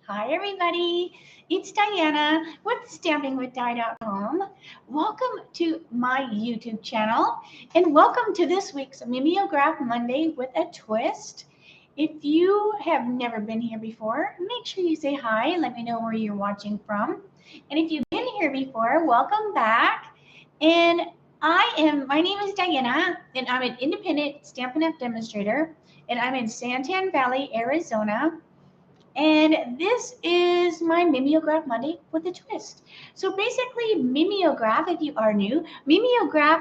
Hi, everybody. It's Diana with stampingwithdi.com. Welcome to my YouTube channel and welcome to this week's Mimeograph Monday with a twist. If you have never been here before, make sure you say hi and let me know where you're watching from. And if you've been here before, welcome back. And my name is Diana, and I'm an independent Stampin' Up! Demonstrator, and I'm in Santan Valley, Arizona. And this is my Mimeograph Monday with a twist. So basically, mimeograph, if you are new, mimeograph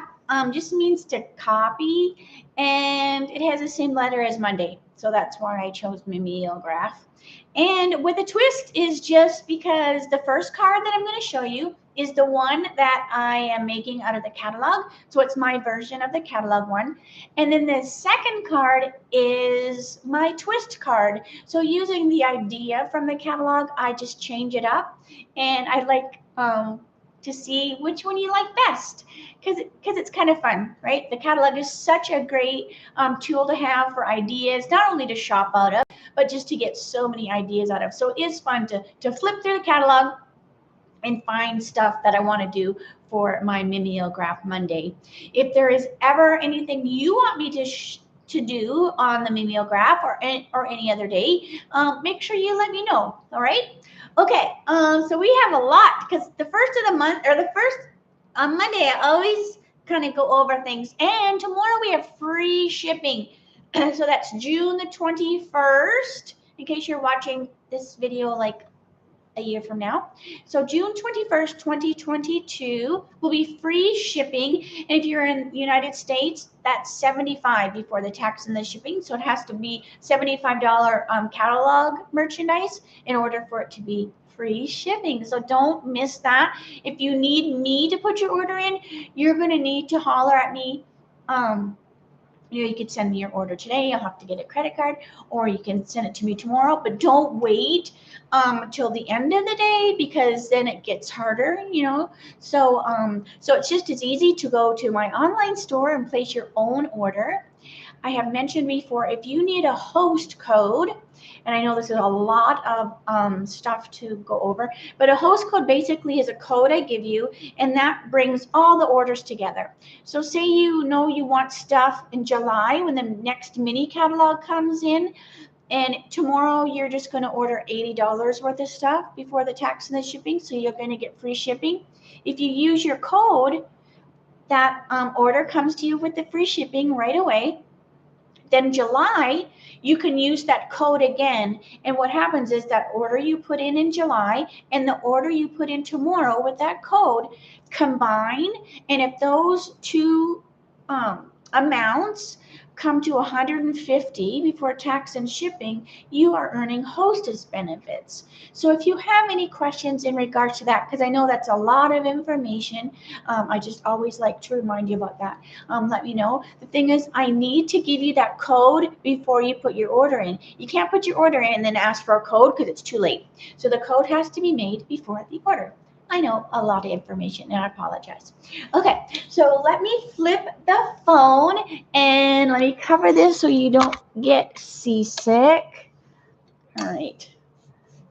just means to copy, and it has the same letter as Monday. So that's why I chose mimeograph. And with a twist is just because the first card that I'm going to show you is the one that I am making out of the catalog. So it's my version of the catalog one. And then the second card is my twist card. So using the idea from the catalog, I just change it up. And I like to see which one you like best because it's kind of fun, right? The catalog is such a great tool to have for ideas, not only to shop out of, but just to get so many ideas out of. So it is fun to flip through the catalog and find stuff that I want to do for my Mimeograph Monday. If there is ever anything you want me to do on the Mimeograph or any other day, make sure you let me know. All right. Okay. So we have a lot because the first of the month or the first on Monday, I always kind of go over things. And tomorrow we have free shipping. So that's June the 21st, in case you're watching this video like a year from now. So June 21st, 2022 will be free shipping. And if you're in the United States, that's $75 before the tax and the shipping. So it has to be $75 catalog merchandise in order for it to be free shipping. So don't miss that. If you need me to put your order in, you're going to need to holler at me. You could send me your order today. I'll have to get a credit card, or you can send it to me tomorrow. But don't wait till the end of the day because then it gets harder, So, so it's just as easy to go to my online store and place your own order. I have mentioned before, if you need a host code, and I know this is a lot of stuff to go over, but a host code basically is a code I give you, and that brings all the orders together. So say you know you want stuff in July when the next mini catalog comes in, and tomorrow you're just going to order $80 worth of stuff before the tax and the shipping, so you're going to get free shipping. If you use your code, that order comes to you with the free shipping right away. Then July, you can use that code again. And what happens is that order you put in July and the order you put in tomorrow with that code combine. And if those two amounts come to 150 before tax and shipping, you are earning hostess benefits. So if you have any questions in regards to that, because I know that's a lot of information, I just always like to remind you about that. Let me know. The thing is, I need to give you that code before you put your order in. You can't put your order in and then ask for a code because it's too late. So the code has to be made before the order. I know a lot of information and I apologize. Okay, so let me flip the phone and let me cover this so you don't get seasick. All right,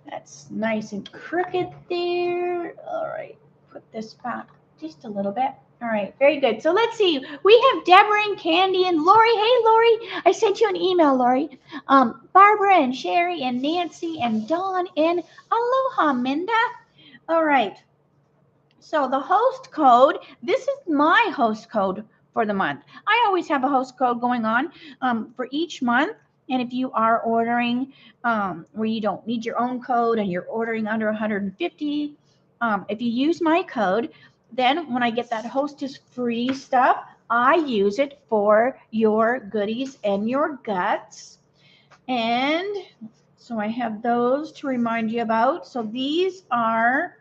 that's nice and crooked there. All right, put this back just a little bit. All right, very good. So let's see. We have Deborah and Candy and Lori. Hey, Lori, I sent you an email, Lori. Barbara and Sherry and Nancy and Dawn and Aloha, Minda. All right. So the host code, this is my host code for the month. I always have a host code going on for each month. And if you are ordering where you don't need your own code and you're ordering under 150, if you use my code, then when I get that hostess free stuff, I use it for your goodies and your guts. And so I have those to remind you about. So these are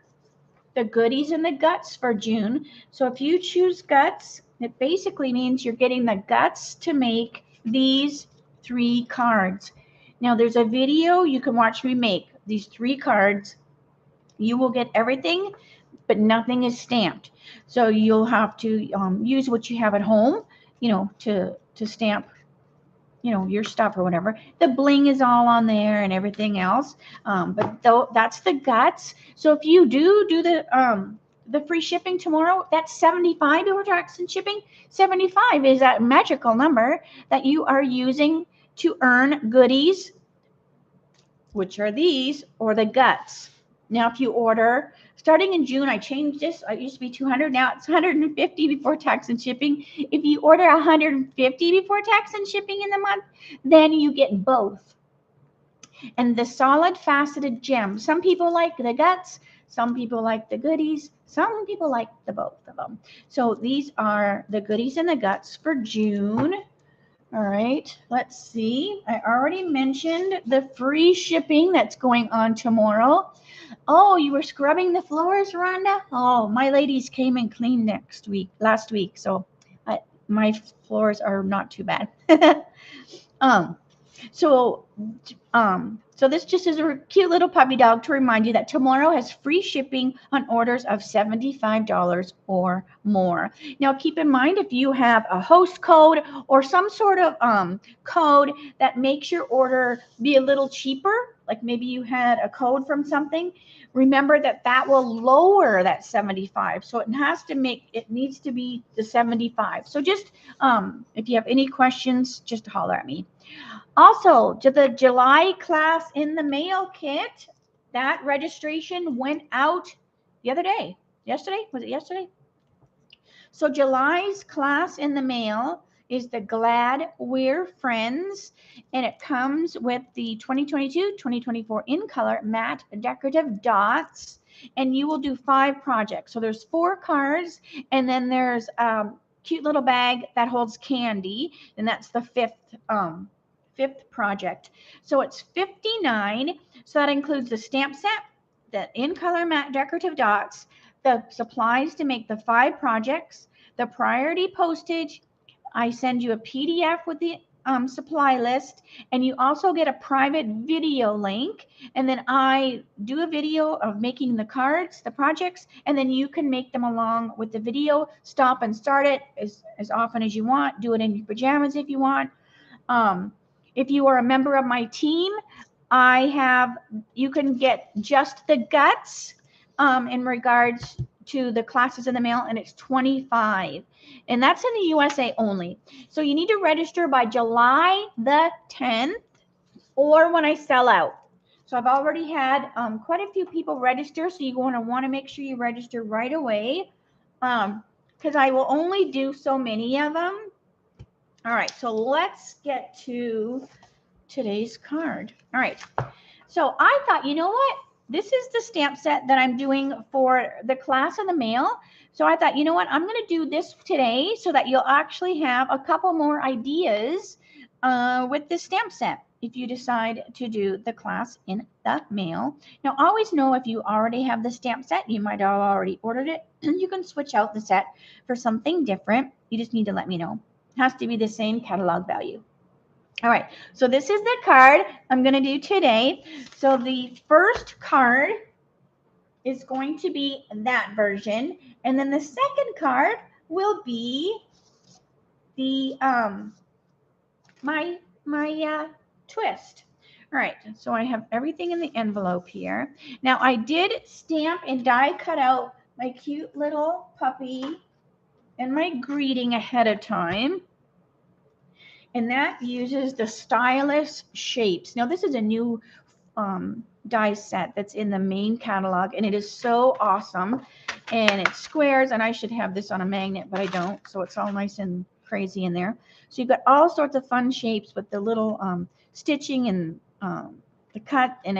the goodies and the guts for June. So if you choose guts, it basically means you're getting the guts to make these 3 cards. Now there's a video you can watch me make these 3 cards. You will get everything, but nothing is stamped. So you'll have to use what you have at home, to stamp your stuff or whatever. The bling is all on there and everything else. But though that's the guts. So if you do the free shipping tomorrow, that's $75 before tax and shipping. 75 is that magical number that you are using to earn goodies, which are these, or the guts. Now, if you order, starting in June, I changed this. It used to be 200. Now it's 150 before tax and shipping. If you order 150 before tax and shipping in the month, then you get both. And the solid faceted gem. Some people like the guts. Some people like the goodies. Some people like the both of them. So these are the goodies and the guts for June. All right, let's see. I already mentioned the free shipping that's going on tomorrow. Oh, you were scrubbing the floors, Rhonda? Oh, my ladies came and cleaned last week, so my floors are not too bad. So this just is a cute little puppy dog to remind you that tomorrow has free shipping on orders of $75 or more. Now, keep in mind, if you have a host code or some sort of code that makes your order be a little cheaper, like maybe you had a code from something, remember that will lower that 75. So it needs to be the 75. So just if you have any questions, just holler at me. Also, to the July class in the mail kit, that registration went out the other day. Yesterday? Was it yesterday? So July's class in the mail is the Glad We're Friends, and it comes with the 2022-2024 in color matte decorative dots, and you will do 5 projects. So there's 4 cards, and then there's a cute little bag that holds candy, and that's the fifth project. So it's $59. So that includes the stamp set, the in color matte decorative dots, the supplies to make the 5 projects, the priority postage. I send you a PDF with the supply list, and you also get a private video link, and then I do a video of making the cards, the projects, and then you can make them along with the video. Stop and start it as often as you want. Do it in your pajamas if you want. If you are a member of my team, you can get just the guts in regards to the classes in the mail, and it's $25. And that's in the USA only. So you need to register by July the 10th or when I sell out. So I've already had quite a few people register, so you're going to want to make sure you register right away because I will only do so many of them. All right, so let's get to today's card. All right, so I thought, you know what? This is the stamp set that I'm doing for the class in the mail. So I thought, you know what? I'm going to do this today so that you'll actually have a couple more ideas with this stamp set if you decide to do the class in the mail. Now, always know if you already have the stamp set, you might have already ordered it, and you can switch out the set for something different. You just need to let me know. It has to be the same catalog value. All right, so this is the card I'm going to do today. So the first card is going to be that version, and then the second card will be the my twist. All right, so I have everything in the envelope here. Now I did stamp and die cut out my cute little puppy and my greeting ahead of time. And that uses the stylus shapes. Now this is a new die set that's in the main catalog, and it is so awesome. And it squares, and I should have this on a magnet, but I don't. So it's all nice and crazy in there. So you've got all sorts of fun shapes with the little stitching and the cut. And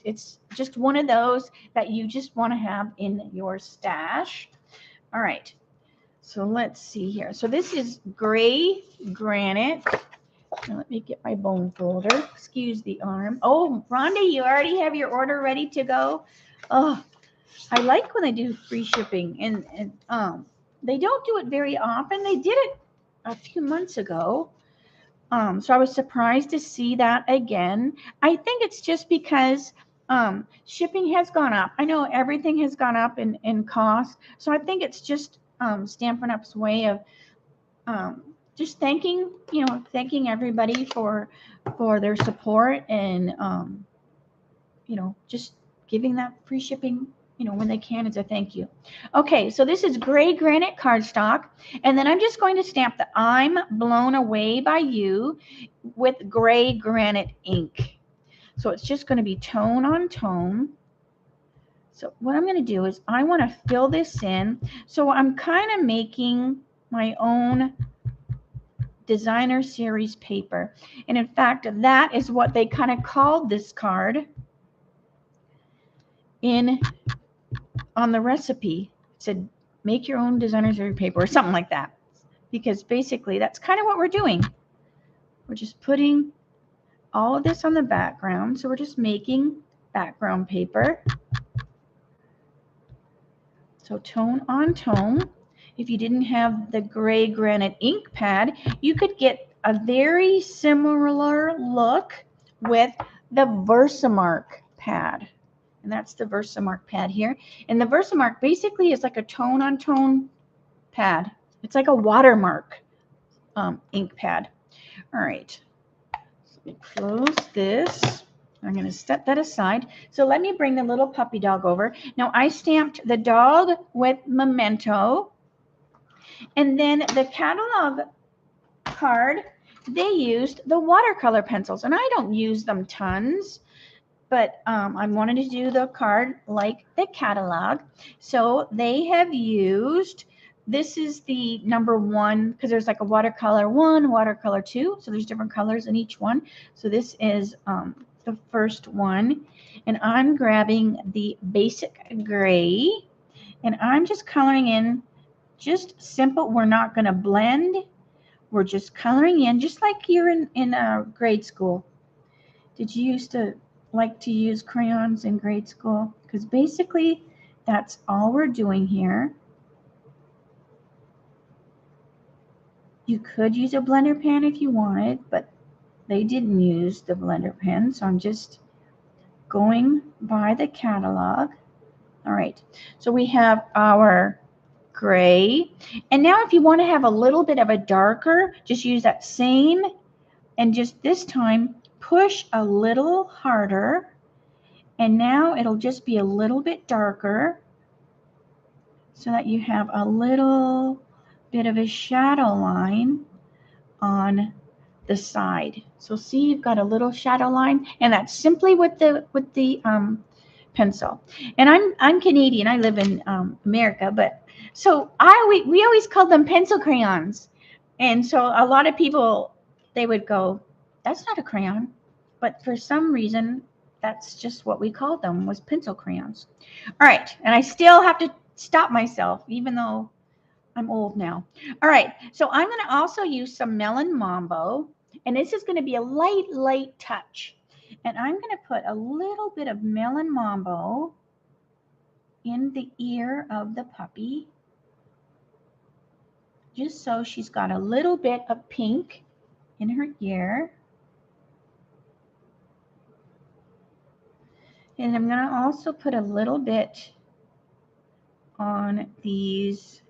it's just one of those that you just want to have in your stash. All right. So let's see here. So this is gray granite. Now let me get my bone folder. Excuse the arm. Oh, Rhonda, you already have your order ready to go? Oh, I like when they do free shipping. And they don't do it very often. They did it a few months ago. So I was surprised to see that again. I think it's just because shipping has gone up. I know everything has gone up in cost. So I think it's just Stampin' Up's way of just thanking everybody for their support and just giving that free shipping when they can as a thank you. Okay, so this is gray granite cardstock, and then I'm just going to stamp the I'm blown away by you with gray granite ink. So it's just going to be tone on tone. So what I'm going to do is I want to fill this in. So I'm kind of making my own designer series paper. And in fact, that is what they kind of called this card on the recipe. It said, make your own designer series paper or something like that. Because basically that's kind of what we're doing. We're just putting all of this on the background. So we're just making background paper. So tone on tone. If you didn't have the gray granite ink pad, you could get a very similar look with the Versamark pad. And that's the Versamark pad here. And the Versamark basically is like a tone on tone pad. It's like a watermark ink pad. All right. So let me close this. I'm going to set that aside. So let me bring the little puppy dog over. Now I stamped the dog with Memento. And then the catalog card, they used the watercolor pencils. And I don't use them tons, but I wanted to do the card like the catalog. So they have used, this is the number 1, because there's like a watercolor 1, watercolor 2. So there's different colors in each one. So this is the first one. And I'm grabbing the basic gray. And I'm just coloring in just simple. We're not going to blend. We're just coloring in, just like you're in grade school. Did you used to like to use crayons in grade school? Because basically that's all we're doing here. You could use a blender pen if you wanted, but they didn't use the blender pen, so I'm just going by the catalog. All right, so we have our gray, and now if you want to have a little bit of a darker, just use that same, and just this time push a little harder, and now it'll just be a little bit darker so that you have a little bit of a shadow line on the side. So see, you've got a little shadow line, and that's simply with the pencil. And I'm Canadian. I live in America, but so we always called them pencil crayons. And so a lot of people, they would go, that's not a crayon. But for some reason, that's just what we called them, was pencil crayons. All right, and I still have to stop myself, even though I'm old now. All right, so I'm going to also use some Melon Mambo, and this is going to be a light touch. And I'm going to put a little bit of Melon Mambo in the ear of the puppy, just so she's got a little bit of pink in her ear. And I'm going to also put a little bit on these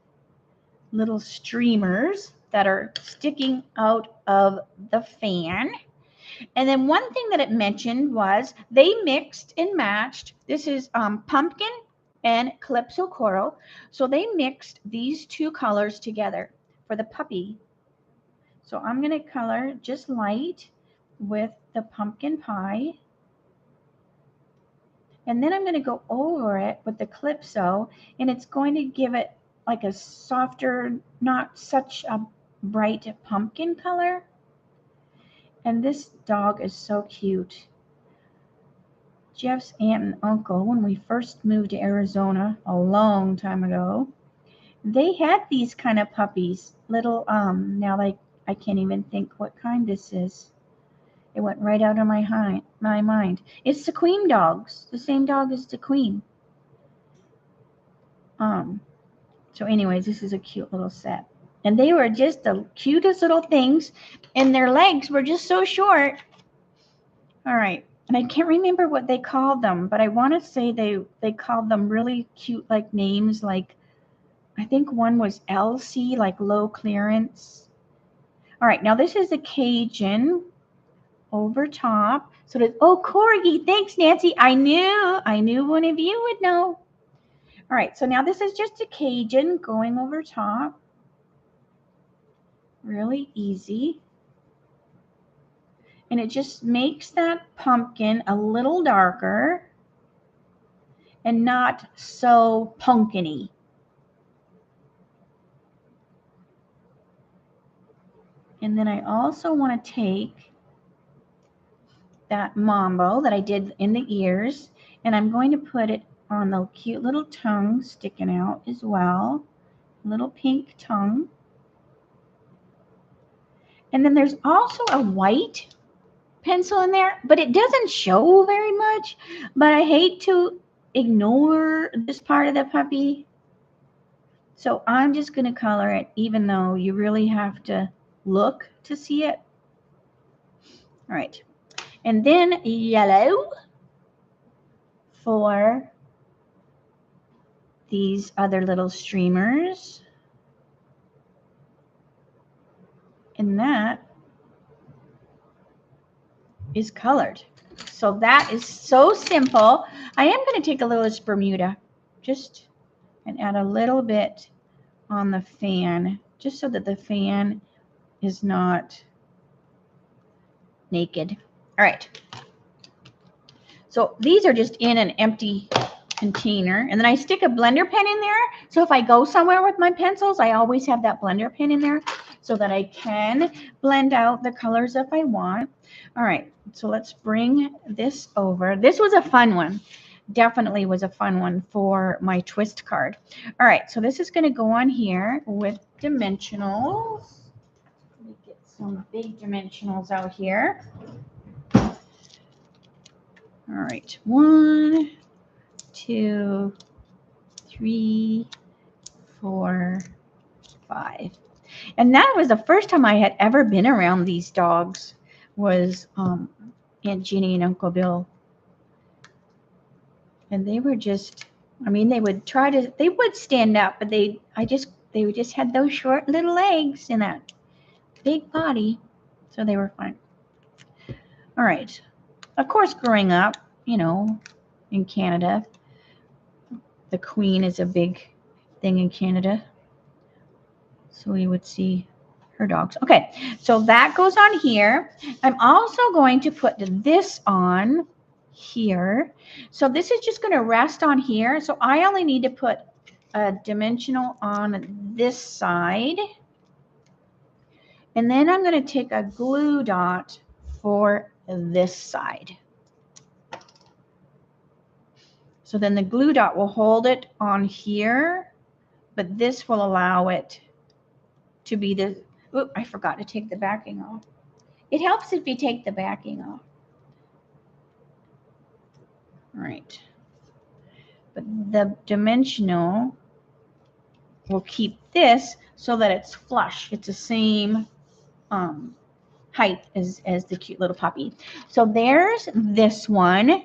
little streamers that are sticking out of the fan. And then one thing that it mentioned was they mixed and matched. This is pumpkin and calypso coral. So they mixed these two colors together for the puppy. So I'm going to color just light with the pumpkin pie. And then I'm going to go over it with the calypso, and it's going to give it like a softer, not such a bright pumpkin color. And this dog is so cute. Jeff's aunt and uncle, when we first moved to Arizona a long time ago, they had these kind of puppies. Little, now like I can't even think what kind this is. It went right out of my mind. It's the Queen dogs, the same dog as the Queen. So anyways, this is a cute little set. And they were just the cutest little things, and their legs were just so short. All right. And I can't remember what they called them, but I want to say they called them really cute like names, like I think one was Elsie, like low clearance. All right, now this is the Cajun over top. So that, oh, Corgi, thanks, Nancy. I knew one of you would know. All right, so now this is just a Cajun going over top. Really easy. And it just makes that pumpkin a little darker and not so pumpkin-y. And then I also want to take that mambo that I did in the ears, and I'm going to put it on the cute little tongue sticking out as well. Little pink tongue. And then there's also a white pencil in there, but it doesn't show very much. But I hate to ignore this part of the puppy. So I'm just going to color it, even though you really have to look to see it. All right. And then yellow for these other little streamers. And that is colored. So that is so simple. I am going to take a little Bermuda just and add a little bit on the fan, just so that the fan is not naked. All right. So these are just in an empty container, and then I stick a blender pen in there. So if I go somewhere with my pencils, I always have that blender pen in there so that I can blend out the colors if I want. All right, so let's bring this over. This was a fun one. Definitely was a fun one for my twist card. All right, so this is going to go on here with dimensionals. Let me get some big dimensionals out here. All right, 1, 2, 3, 4, 5. And that was the first time I had ever been around these dogs, was Aunt Ginny and Uncle Bill. And they were just, I mean, they would stand up, but they just had those short little legs and that big body. So they were fun. All right. Of course, growing up, in Canada, the Queen is a big thing in Canada. So we would see her dogs. Okay, so that goes on here. I'm also going to put this on here. So this is just going to rest on here. So I only need to put a dimensional on this side. And then I'm going to take a glue dot for this side. So then the glue dot will hold it on here, but this will allow it to be the, oop, I forgot to take the backing off. It helps if you take the backing off. All right. But the dimensional will keep this so that it's flush. It's the same height as the cute little puppy. So there's this one.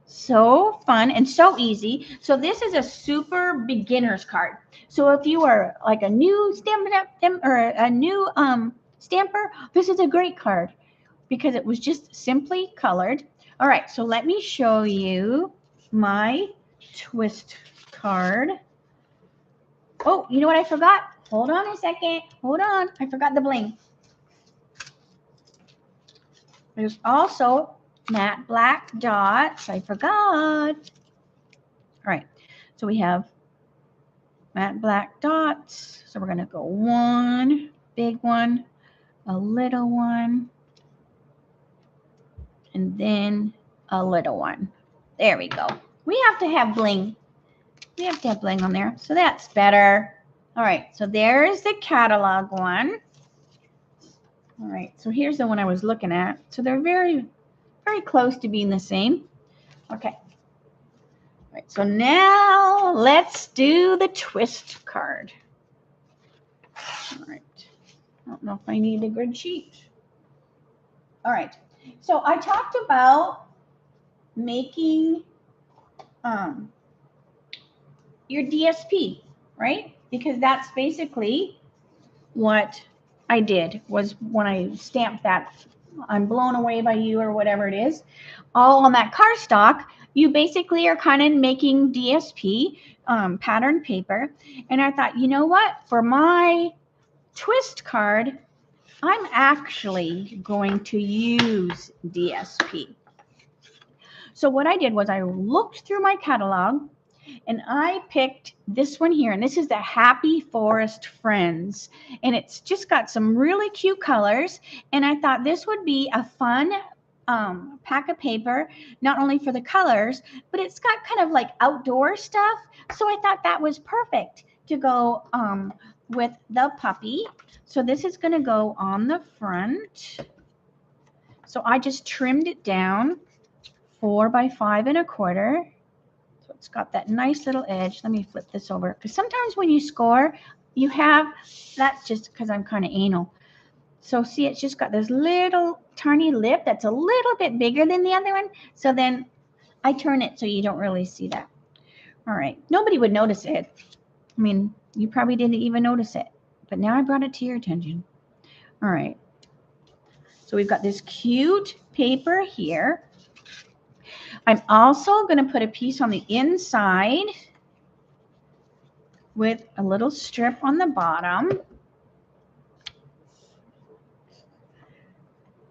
So fun and so easy. So this is a super beginner's card. So if you are like a new stamper, this is a great card because it was just simply colored. All right, so let me show you my twist card. Oh, you know what I forgot? Hold on a second. Hold on. I forgot the bling. There's also matte black dots. I forgot. All right. So we have matte black dots. So we're going to go one big one, a little one, and then a little one. There we go. We have to have bling. We have to have bling on there. So that's better. All right. So there's the catalog one. All right. So here's the one I was looking at. So they're very, very close to being the same. Okay. All right. So now let's do the twist card. All right. I don't know if I need a grid sheet. All right. So I talked about making your DSP, right? Because that's basically what I did was when I stamped that I'm blown away by you or whatever it is, all on that cardstock, you basically are kind of making DSP pattern paper. And I thought, you know what? For my twist card, I'm actually going to use DSP. So what I did was I looked through my catalog and I picked this one here. And this is the Happy Forest Friends. And it's just got some really cute colors. And I thought this would be a fun pack of paper, not only for the colors, but it's got kind of like outdoor stuff. So I thought that was perfect to go with the puppy. So this is going to go on the front. So I just trimmed it down 4 by 5 1/4. So it's got that nice little edge. Let me flip this over because sometimes when you score, you have, that's just because I'm kind of anal. So see, it's just got this little tiny lip that's a little bit bigger than the other one. So then I turn it so you don't really see that. All right. Nobody would notice it. I mean, you probably didn't even notice it. But now I brought it to your attention. All right. So we've got this cute paper here. I'm also going to put a piece on the inside with a little strip on the bottom.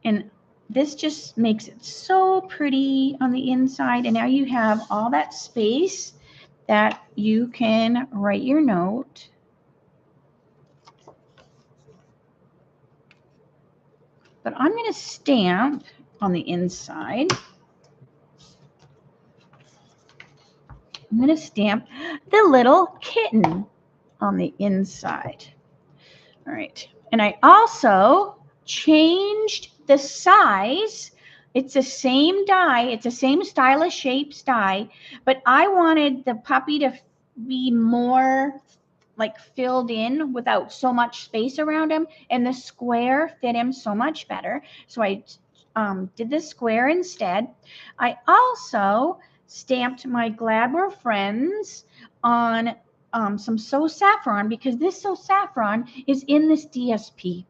And this just makes it so pretty on the inside. And now you have all that space that you can write your note. But I'm going to stamp on the inside. I'm going to stamp the little kitten on the inside. All right. And I also changed the size. It's the same die. It's the same stylish shapes die. But I wanted the puppy to be more like filled in without so much space around him. And the square fit him so much better. So I did the square instead. I also stamped my Glad We're Friends on some So Saffron because this So Saffron is in this DSP.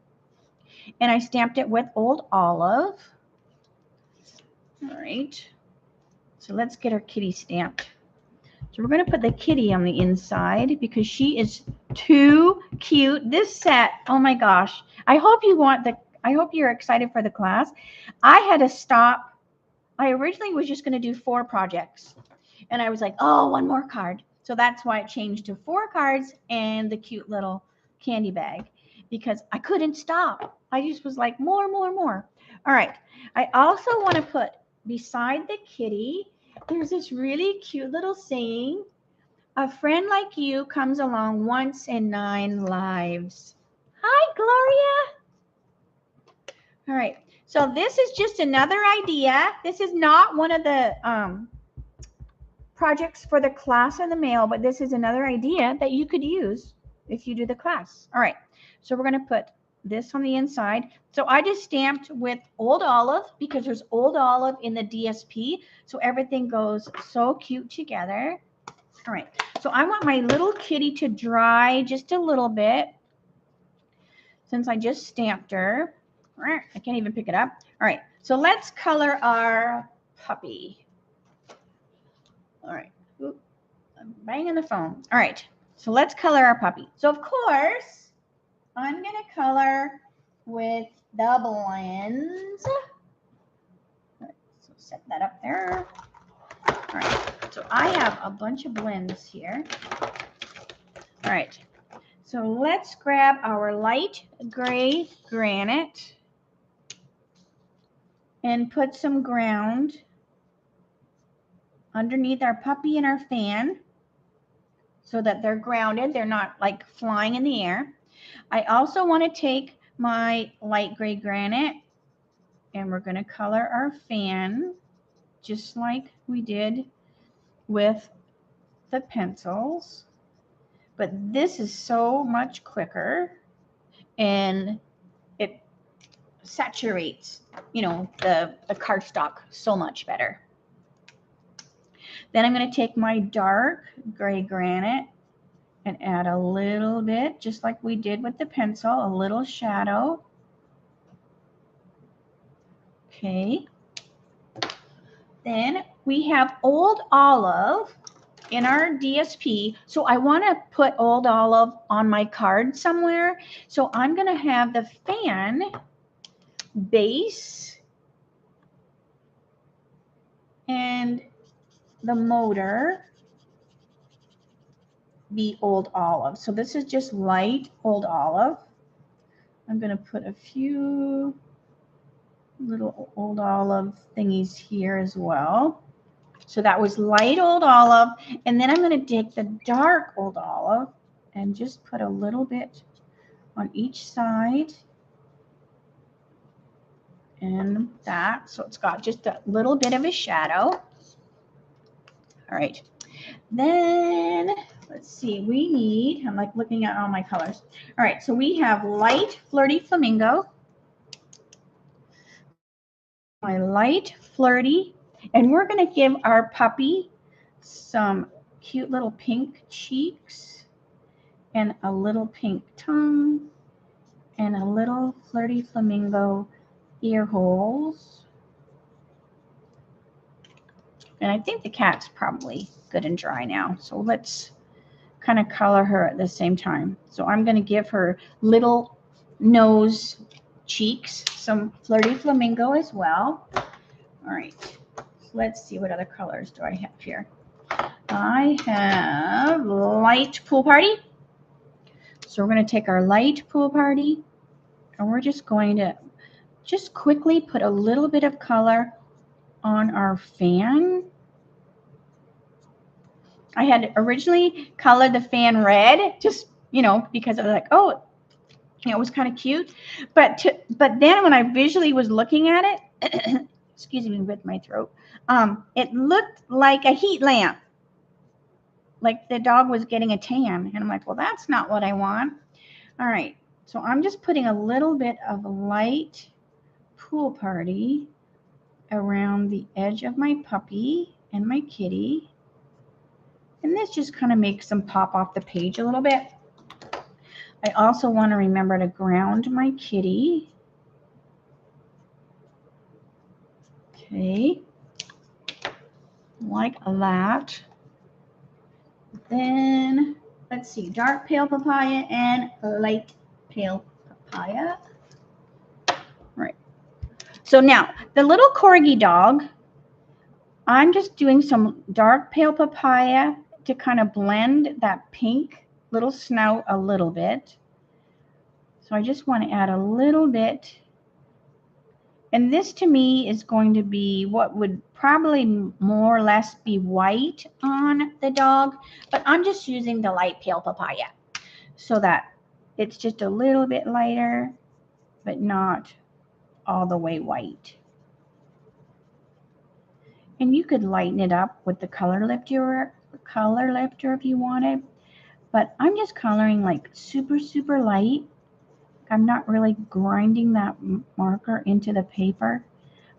And I stamped it with Old Olive. All right. So let's get our kitty stamped. So we're going to put the kitty on the inside because she is too cute. This set, oh my gosh. I hope you're excited for the class. I had to stop. I originally was just going to do 4 projects. And I was like, oh, 1 more card. So that's why it changed to 4 cards and the cute little candy bag because I couldn't stop. I just was like, more. All right. I also want to put beside the kitty, there's this really cute little saying. A friend like you comes along once in 9 lives. Hi, Gloria. All right. So this is just another idea. This is not one of the projects for the class or the mail, but this is another idea that you could use if you do the class. All right. So we're going to put this on the inside. So I just stamped with Old Olive because there's Old Olive in the DSP. So everything goes so cute together. All right. So I want my little kitty to dry just a little bit since I just stamped her. I can't even pick it up. All right. So let's color our puppy. All right. Oop, I'm banging the phone. All right. So let's color our puppy. So of course, I'm going to color with the blends. All right, so set that up there. All right. So I have a bunch of blends here. All right. So let's grab our light gray granite and put some ground underneath our puppy and our fan so that they're grounded. They're not like flying in the air. I also want to take my light gray granite and we're going to color our fan just like we did with the pencils. But this is so much quicker and it saturates, you know, the cardstock so much better. Then I'm going to take my dark gray granite and add a little bit, just like we did with the pencil, a little shadow. Okay. Then we have Old Olive in our DSP. So I want to put Old Olive on my card somewhere. So I'm going to have the fan base and the motor be Old Olive. So this is just light Old Olive. I'm going to put a few little Old Olive thingies here as well. So that was light Old Olive. And then I'm going to take the dark Old Olive and just put a little bit on each side. And that, so it's got just a little bit of a shadow. All right. Then let's see, we need, I'm like looking at all my colors. All right, so we have light Flirty Flamingo. My light Flirty. And we're going to give our puppy some cute little pink cheeks and a little pink tongue and a little Flirty Flamingo ear holes. And I think the cat's probably good and dry now. So let's kind of color her at the same time. So I'm going to give her little nose cheeks, some Flirty Flamingo as well. All right. Let's see, what other colors do I have here? I have light Pool Party. So we're going to take our light Pool Party and we're just going to just quickly put a little bit of color on our fan. I had originally colored the fan red, just, you know, because I was like, oh, it was kind of cute. But then when I visually was looking at it, excuse me with my throat, it looked like a heat lamp. Like the dog was getting a tan. And I'm like, well, that's not what I want. All right. So I'm just putting a little bit of light Pool Party around the edge of my puppy and my kitty. And this just kind of makes them pop off the page a little bit. I also want to remember to ground my kitty. Okay. Like that. Then, let's see, dark pale papaya and light pale papaya. All right. So now, the little Corgi dog, I'm just doing some dark pale papaya to kind of blend that pink little snout a little bit. So I just want to add a little bit. And this to me is going to be what would probably more or less be white on the dog, but I'm just using the light pale papaya so that it's just a little bit lighter, but not all the way white. And you could lighten it up with the color lifter if you wanted, but I'm just coloring like super, super light. I'm not really grinding that marker into the paper.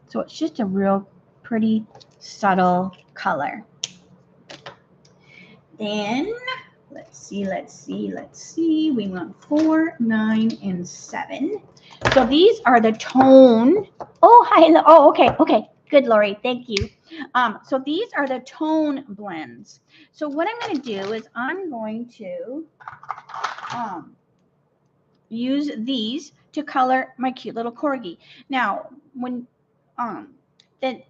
So it's just a real pretty subtle color. Then let's see. We want 4, 9, and 7. So these are the tone. Oh, hi. Oh, okay. Good, Lori. Thank you. So these are the tone blends. So what I'm going to do is I'm going to use these to color my cute little Corgi. Now, when the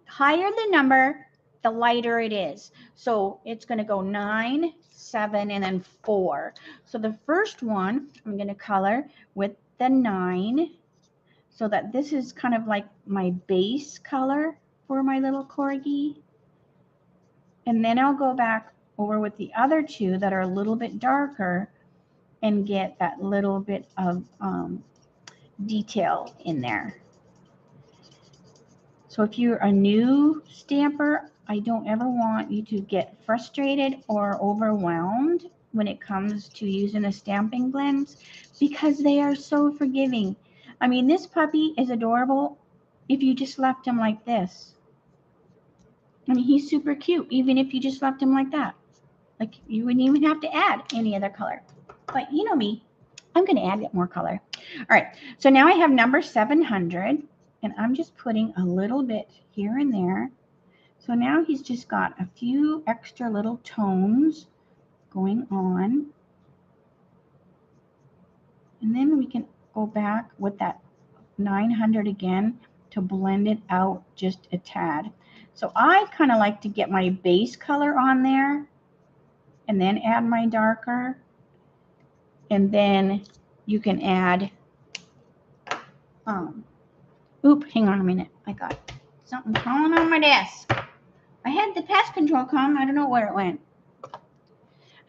higher the number, the lighter it is. So it's going to go 9, 7, and then 4. So the first one I'm going to color with the 9 so that this is kind of like my base color for my little Corgi. And then I'll go back over with the other 2 that are a little bit darker and get that little bit of detail in there. So if you're a new stamper, I don't ever want you to get frustrated or overwhelmed when it comes to using the stamping blends because they are so forgiving. I mean, this puppy is adorable if you just left him like this. I mean, he's super cute, even if you just left him like that. Like you wouldn't even have to add any other color. But you know me, I'm going to add more color. All right, so now I have number 700, and I'm just putting a little bit here and there. So now he's just got a few extra little tones going on. And then we can go back with that 900 again to blend it out just a tad. So I kind of like to get my base color on there and then add my darker. And then you can add, hang on a minute. I got something crawling on my desk. I had the pest control comb. I don't know where it went.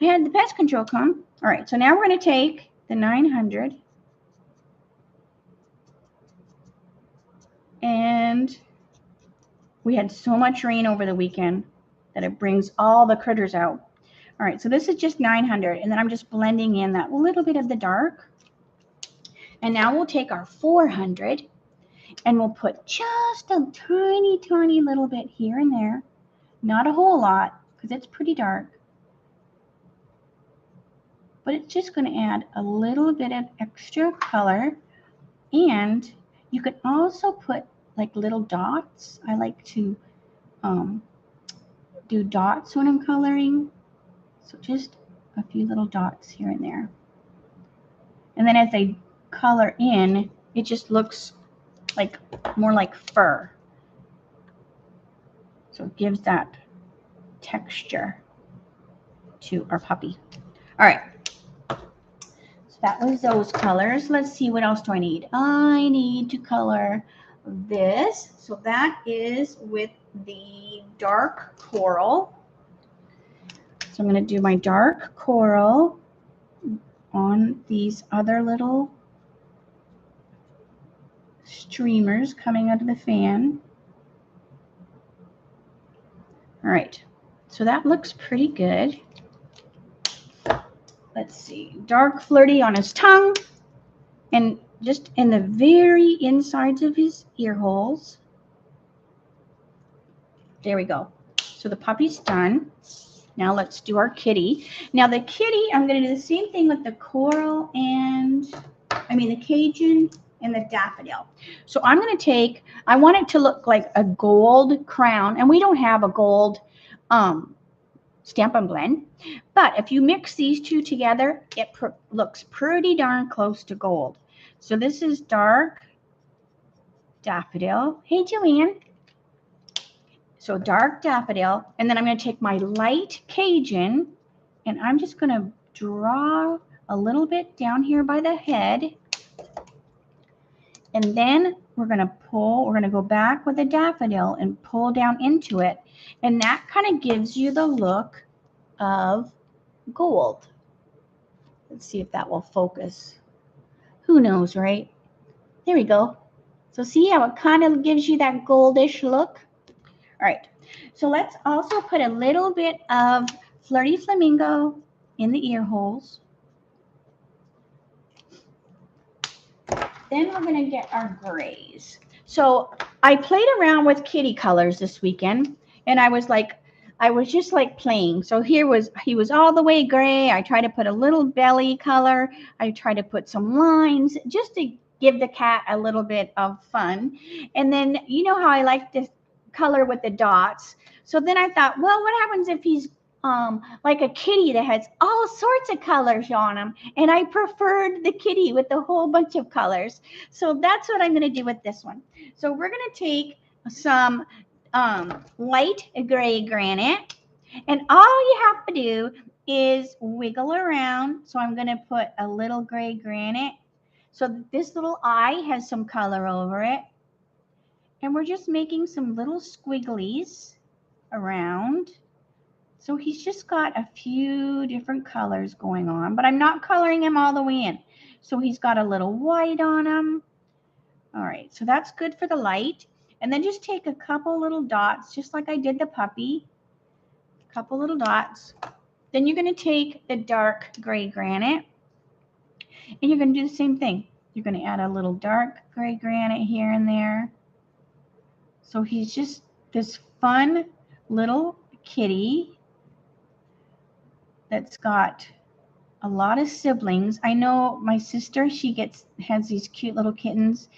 I had the pest control comb. All right, so now we're going to take the 900 and we had so much rain over the weekend that it brings all the critters out. All right, so this is just 900, and then I'm just blending in that little bit of the dark. And now we'll take our 400 and we'll put just a tiny, tiny little bit here and there. Not a whole lot because it's pretty dark. But it's just going to add a little bit of extra color. And you could also put like little dots. I like to do dots when I'm coloring. So just a few little dots here and there. And then as they color in, it just looks like more like fur. So it gives that texture to our puppy. All right. So that was those colors. Let's see, what else do I need? I need to color this. So that is with the dark coral. So I'm going to do my dark coral on these other little streamers coming out of the fan. All right, so that looks pretty good. Let's see, dark flirty on his tongue and just in the very insides of his ear holes. There we go. So the puppy's done. Now let's do our kitty. Now the kitty, I'm going to do the same thing with the coral and, the Cajun and the daffodil. So I'm going to take, I want it to look like a gold crown, and we don't have a gold Stampin' Blend, but if you mix these two together, it looks pretty darn close to gold. So this is dark daffodil. Hey, Joanne. So dark daffodil, and then I'm going to take my light Cajun, and I'm just going to draw a little bit down here by the head. And then we're going to go back with the daffodil and pull down into it. And that kind of gives you the look of gold. Let's see if that will focus. Who knows, right? There we go. So see how it kind of gives you that goldish look? All right, so let's also put a little bit of Flirty Flamingo in the ear holes. Then we're going to get our grays. So I played around with kitty colors this weekend, and I was just like playing. So he was all the way gray. I tried to put a little belly color. I tried to put some lines just to give the cat a little bit of fun. And then you know how I like to color with the dots. So then I thought, well, what happens if he's like a kitty that has all sorts of colors on him? And I preferred the kitty with a whole bunch of colors. So that's what I'm going to do with this one. So we're going to take some light gray granite, and all you have to do is wiggle around. So I'm going to put a little gray granite so that this little eye has some color over it. And we're just making some little squigglies around. So he's just got a few different colors going on, but I'm not coloring him all the way in. So he's got a little white on him. All right, so that's good for the light. And then just take a couple little dots, just like I did the puppy. A couple little dots. Then you're going to take the dark gray granite, and you're going to do the same thing. You're going to add a little dark gray granite here and there. So he's just this fun little kitty. that's got a lot of siblings. I know my sister, has these cute little kittens,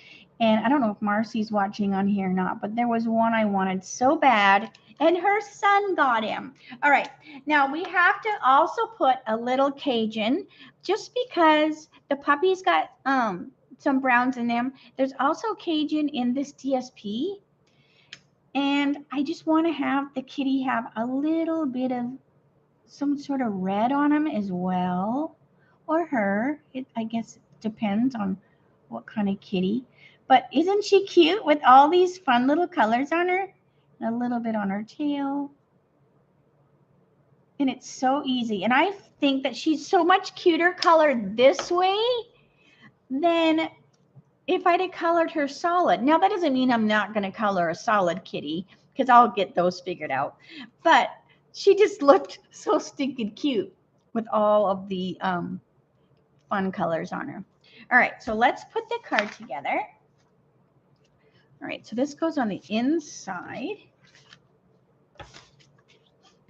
and I don't know if Marcy's watching on here or not, but there was one I wanted so bad, and her son got him. All right, now we have to also put a little Cajun, just because the puppy's got some browns in them. There's also Cajun in this DSP, and I just want to have the kitty have a little bit of some sort of red on him as well, or her. I guess it depends on what kind of kitty. But isn't she cute with all these fun little colors on her? And a little bit on her tail. And it's so easy. And I think that she's so much cuter colored this way than if I'd have colored her solid. Now, that doesn't mean I'm not going to color a solid kitty, because I'll get those figured out. But she just looked so stinking cute with all of the fun colors on her. All right, so let's put the card together. All right, so this goes on the inside.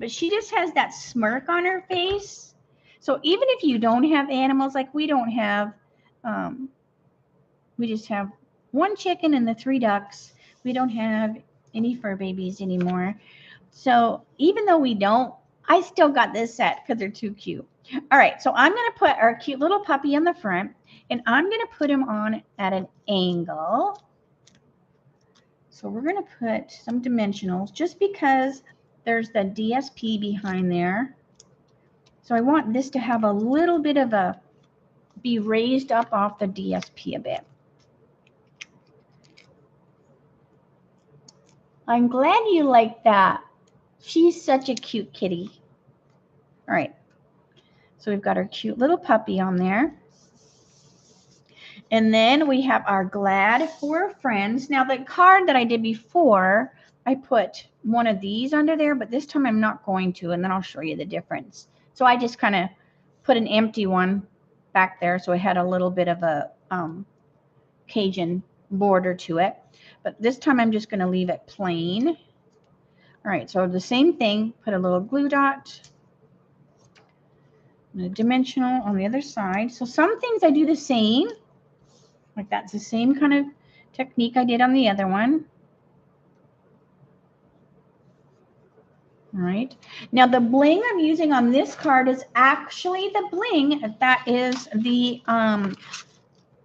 But she just has that smirk on her face. So even if you don't have animals, like we don't have, we just have one chicken and the 3 ducks. We don't have any fur babies anymore. So even though we don't, I still got this set because they're too cute. All right, so I'm going to put our cute little puppy on the front, and I'm going to put him on at an angle. So we're going to put some dimensionals just because there's the DSP behind there. So I want this to have a little bit of a, be raised up off the DSP a bit. I'm glad you like that. She's such a cute kitty. All right. So we've got our cute little puppy on there. And then we have our glad for friends. Now the card that I did before, I put one of these under there, but this time I'm not going to, and then I'll show you the difference. So I just kind of put an empty one back there, so it had a little bit of a Cajun border to it. But this time I'm just going to leave it plain. All right, so the same thing, put a little glue dot, and a dimensional on the other side. So some things I do the same, like that's the same kind of technique I did on the other one. All right, now the bling I'm using on this card is actually the bling that is the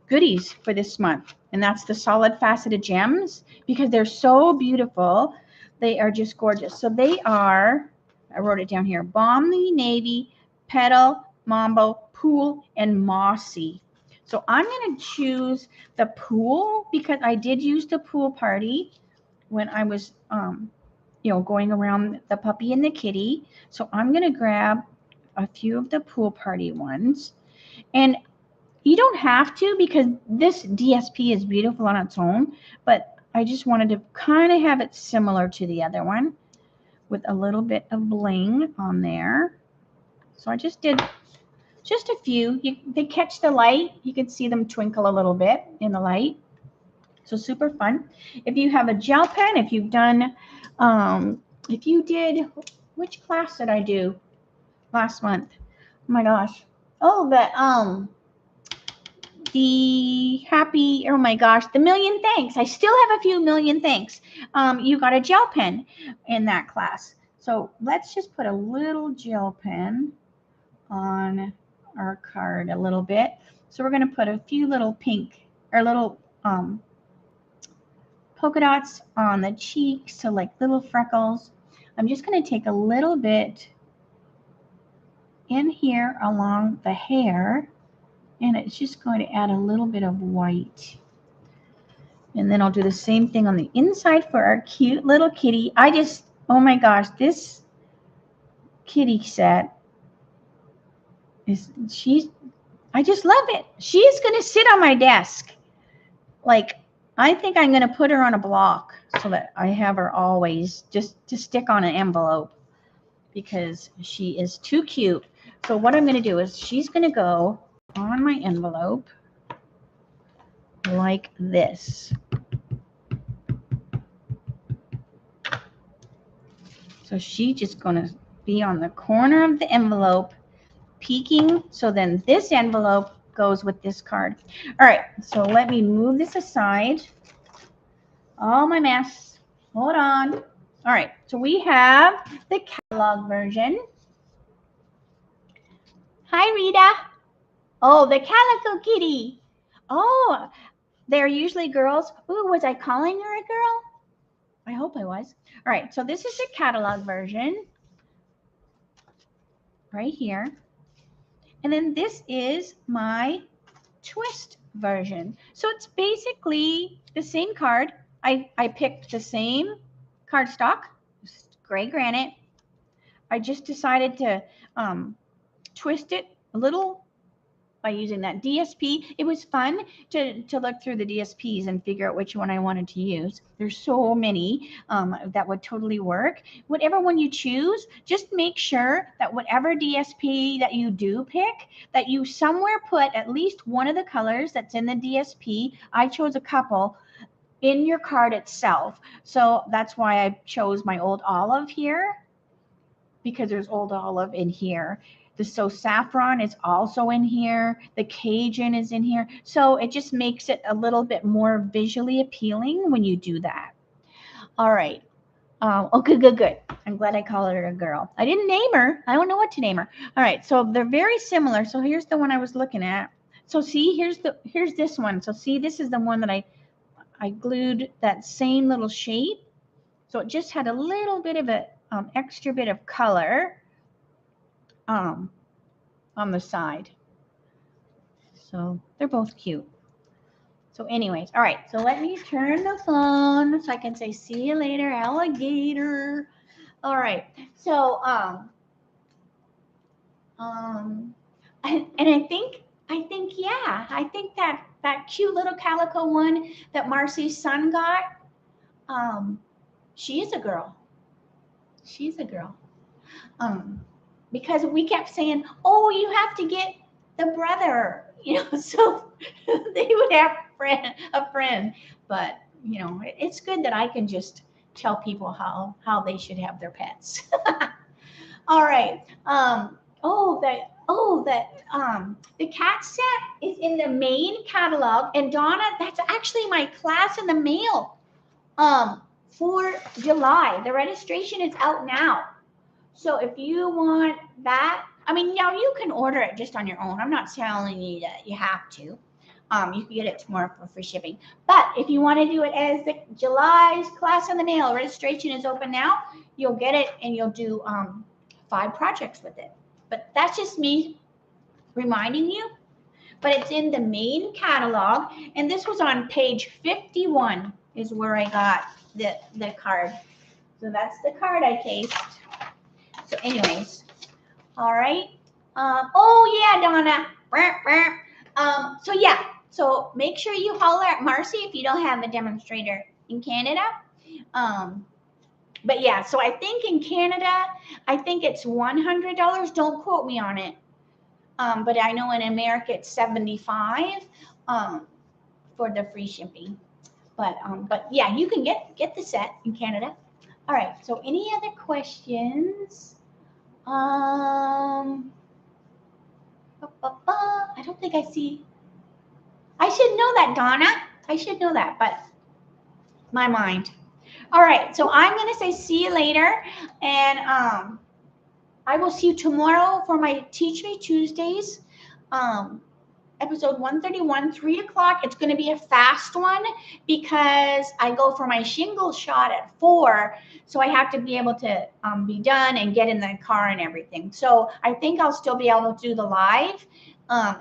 goodies for this month, and that's the solid faceted gems, because they're so beautiful. They are just gorgeous. So they are, I wrote it down here, Balmy, Navy, Petal, Mambo, Pool, and Mossy. So I'm going to choose the Pool because I did use the Pool Party when I was, going around the puppy and the kitty. So I'm going to grab a few of the Pool Party ones. And you don't have to, because this DSP is beautiful on its own, but I just wanted to kind of have it similar to the other one with a little bit of bling on there. So I just did just a few. They catch the light. You can see them twinkle a little bit in the light. So super fun. If you have a gel pen, if you've done, if you did, which class did I do last month? Oh my gosh. Oh, the million thanks. I still have a few million thanks. You got a gel pen in that class. So let's just put a little gel pen on our card a little bit. So we're going to put a few little pink or little polka dots on the cheeks, so like little freckles. I'm just going to take a little bit in here along the hair, and it's just going to add a little bit of white. And then I'll do the same thing on the inside for our cute little kitty. Oh my gosh, this kitty set I just love it. She's going to sit on my desk. Like, I think I'm going to put her on a block so that I have her always just to stick on an envelope, because she is too cute. So what I'm going to do is she's going to go on my envelope like this. So she's just going to be on the corner of the envelope peeking. So then this envelope goes with this card. All right, so let me move this aside. All my mess. Hold on. All right, so we have the catalog version. Hi, Rita. Oh, the Calico Kitty. Oh, they're usually girls. Ooh, was I calling her a girl? I hope I was. All right, so this is the catalog version right here. And then this is my twist version. So it's basically the same card. I picked the same cardstock, gray granite. I just decided to twist it a little by using that DSP. It was fun to look through the DSPs and figure out which one I wanted to use. There's so many that would totally work. Whatever one you choose, just make sure that whatever DSP that you do pick, that you somewhere put at least one of the colors that's in the DSP. I chose a couple in your card itself. So that's why I chose my Old Olive here, because there's Old Olive in here. The So Saffron is also in here. The Cajun is in here. So it just makes it a little bit more visually appealing when you do that. All right. Okay, good. I'm glad I called her a girl. I didn't name her. I don't know what to name her. All right. So they're very similar. So here's the one I was looking at. So see, here's this one. So see, this is the one that I glued that same little shape. So it just had a little bit of a extra bit of color on the side. So they're both cute. So anyways, all right. So let me turn the phone so I can say, see you later, alligator. All right. So, and I think, yeah, I think that cute little calico one that Marcy's son got, she is a girl. She's a girl. Because we kept saying, oh, you have to get the brother, so they would have a friend. But, it's good that I can just tell people how they should have their pets. All right. The cat set is in the main catalog. And Donna, that's actually my class in the mail for July. The registration is out now. So if you want that, now you can order it just on your own. I'm not telling you that you have to. You can get it tomorrow for free shipping. But if you want to do it as the July's class in the mail, registration is open now. You'll get it and you'll do 5 projects with it. But that's just me reminding you. But it's in the main catalog. And this was on page 51 is where I got the card. So that's the card I cased. So anyways, all right. Oh yeah, Donna. So yeah, so make sure you holler at Marcy if you don't have a demonstrator in Canada. But yeah, so I think in Canada, I think it's $100. Don't quote me on it. But I know in America it's $75 for the free shipping. But yeah, you can get the set in Canada. All right. So any other questions? I don't think I see. I should know that, Donna. I should know that, but my mind. All right, so I'm going to say see you later, and I will see you tomorrow for my Teach Me Tuesdays, episode 131, 3 o'clock. It's going to be a fast one because I go for my shingle shot at 4, so I have to be able to be done and get in the car and everything. So I think I'll still be able to do the live.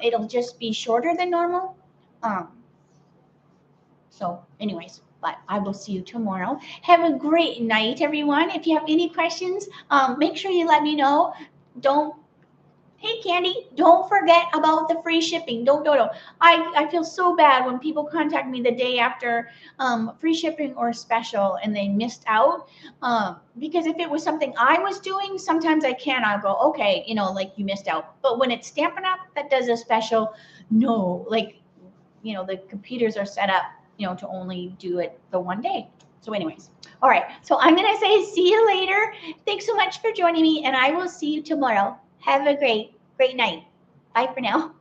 It'll just be shorter than normal. So anyways, but I will see you tomorrow. Have a great night, everyone. If you have any questions, make sure you let me know. Hey, Candy, don't forget about the free shipping. Don't. I feel so bad when people contact me the day after free shipping or special and they missed out. Because if it was something I was doing, sometimes I'll go, okay, like you missed out. But when it's Stampin' Up that does a special, no, the computers are set up, to only do it the one day. So anyways, all right. So I'm going to say see you later. Thanks so much for joining me, and I will see you tomorrow. Have a great great night. Bye for now.